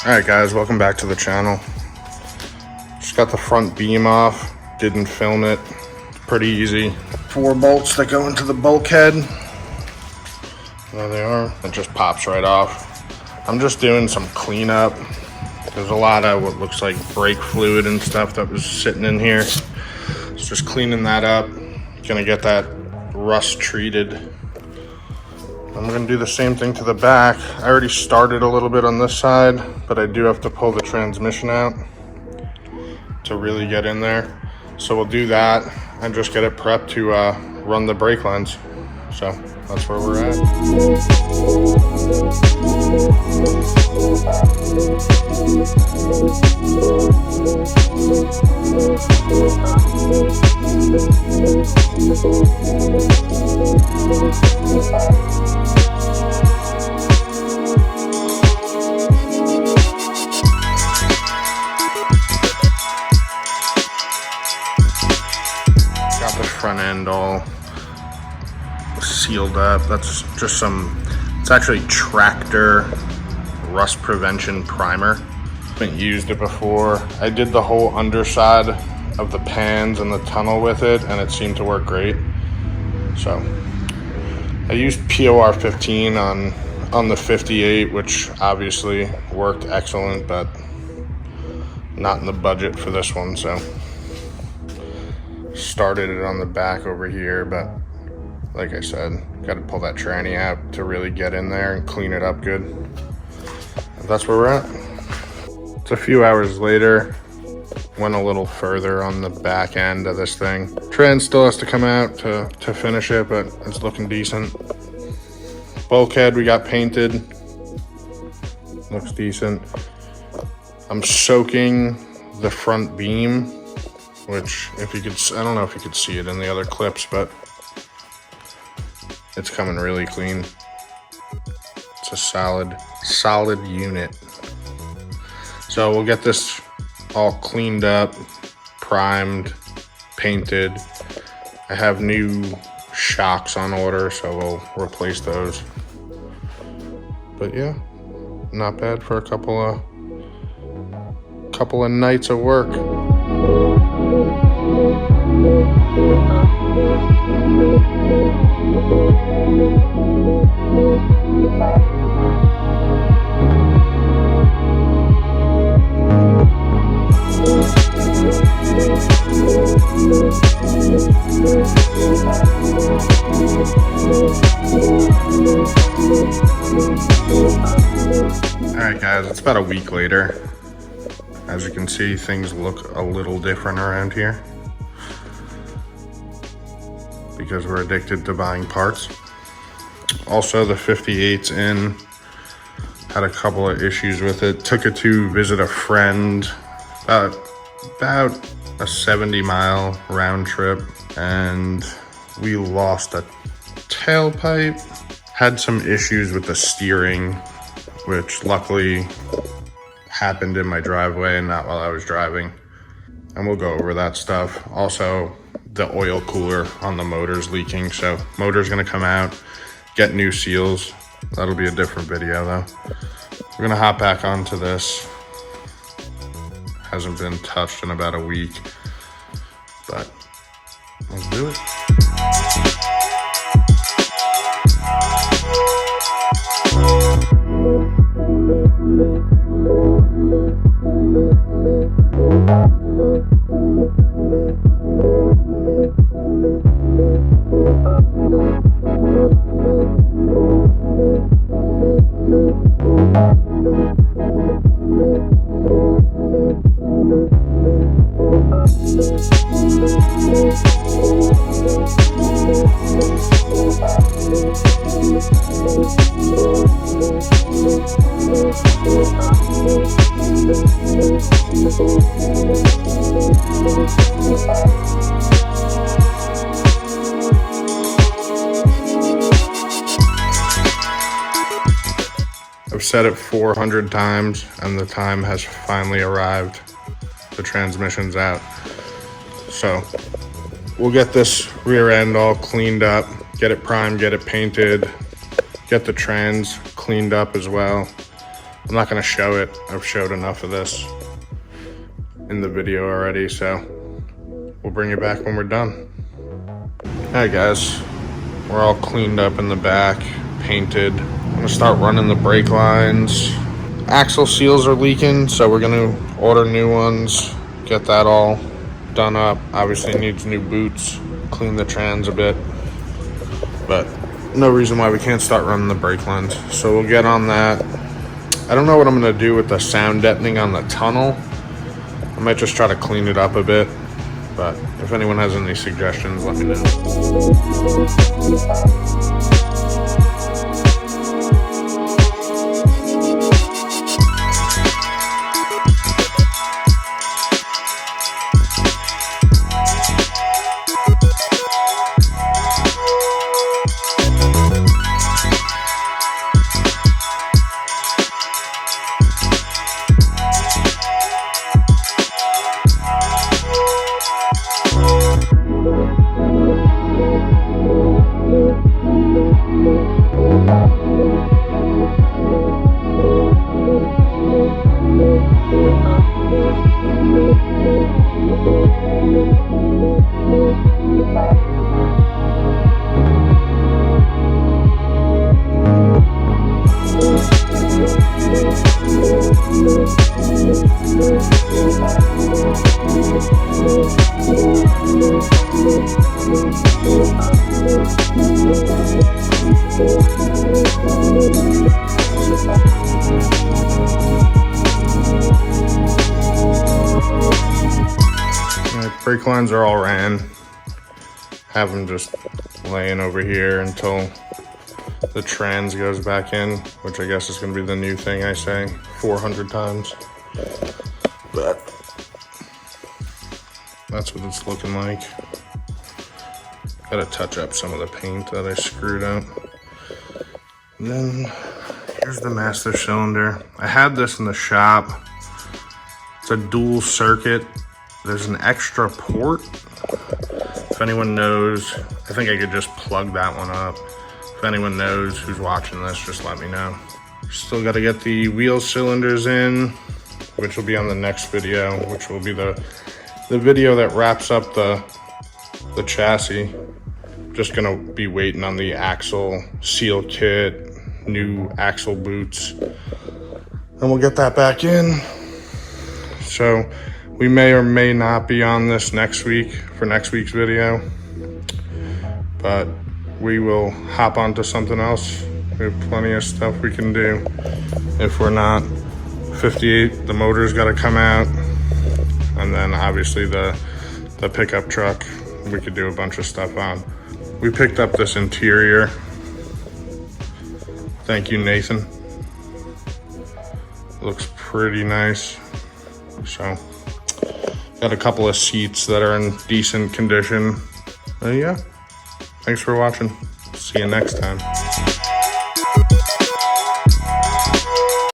Alright guys, welcome back to the channel. Just got the front beam off, didn't film it. It's pretty easy. 4 bolts that go into the bulkhead. There they are. It just pops right off. I'm just doing some cleanup. There's a lot of what looks like brake fluid and stuff that was sitting in here. So just cleaning that up. Gonna get that rust treated. I'm gonna do the same thing to the back. I already started a little bit on this side, but I do have to pull the transmission out to really get in there. So we'll do that and just get it prepped to run the brake lines. So that's where we're at. Got the front end all sealed up. That's just it's actually tractor rust prevention primer. Haven't used it before. I did the whole underside of the pans and the tunnel with it, and it seemed to work great. So I used POR 15 on the 58, which obviously worked excellent, but not in the budget for this one. So started it on the back over here, but like I said, got to pull that tranny out to really get in there and clean it up good. And that's where we're at. It's a few hours later. Went a little further on the back end of this thing. Trans still has to come out to finish it, but it's looking decent. Bulkhead we got painted. Looks decent. I'm soaking the front beam, which if you could, I don't know if you could see it in the other clips, but it's coming really clean. It's a solid unit. So we'll get this all cleaned up, primed, painted. I have new shocks on order, so we'll replace those. But yeah, not bad for a couple of nights of work. Alright guys, it's about a week later. As you can see, things look a little different around here because we're addicted to buying parts. Also, the 58's in. Had a couple of issues with it. Took it to visit a friend. About a 70-mile round trip, and we lost a tailpipe. Had some issues with the steering, which luckily happened in my driveway and not while I was driving. And we'll go over that stuff. Also, the oil cooler on the motor's leaking, so motor's gonna come out, get new seals. That'll be a different video though. We're gonna hop back onto this. Hasn't been touched in about a week, but let's do it. I've said it 400 times and the time has finally arrived. The transmission's out. So we'll get this rear end all cleaned up, get it primed, get it painted, get the trans cleaned up as well. I'm not gonna show it. I've showed enough of this in the video already, so we'll bring you back when we're done. Alright guys, we're all cleaned up in the back, painted. I'm gonna start running the brake lines. Axle seals are leaking, so we're gonna order new ones, get that all done up. Obviously needs new boots, clean the trans a bit, but no reason why we can't start running the brake lines. So we'll get on that. I don't know what I'm gonna do with the sound deadening on the tunnel. I might just try to clean it up a bit, but if anyone has any suggestions, let me know. Brake lines are all ran. Have them just laying over here until the trans goes back in, which I guess is going to be the new thing I say 400 times. But that's what it's looking like. Gotta touch up some of the paint that I screwed up. And then here's the master cylinder. I had this in the shop. It's a dual circuit. There's an extra port. If anyone knows, I think I could just plug that one up. If anyone knows who's watching this, just let me know. Still got to get the wheel cylinders in, which will be on the next video, which will be the video that wraps up the chassis. Just gonna be waiting on the axle seal kit, new axle boots, and we'll get that back in. So we may or may not be on this next week for next week's video, but we will hop onto something else. We have plenty of stuff we can do. If we're not, 58, the motor's got to come out, and then obviously the pickup truck we could do a bunch of stuff on. We picked up this interior. Thank you, Nathan. Looks pretty nice. So got a couple of seats that are in decent condition. Yeah, thanks for watching. See you next time.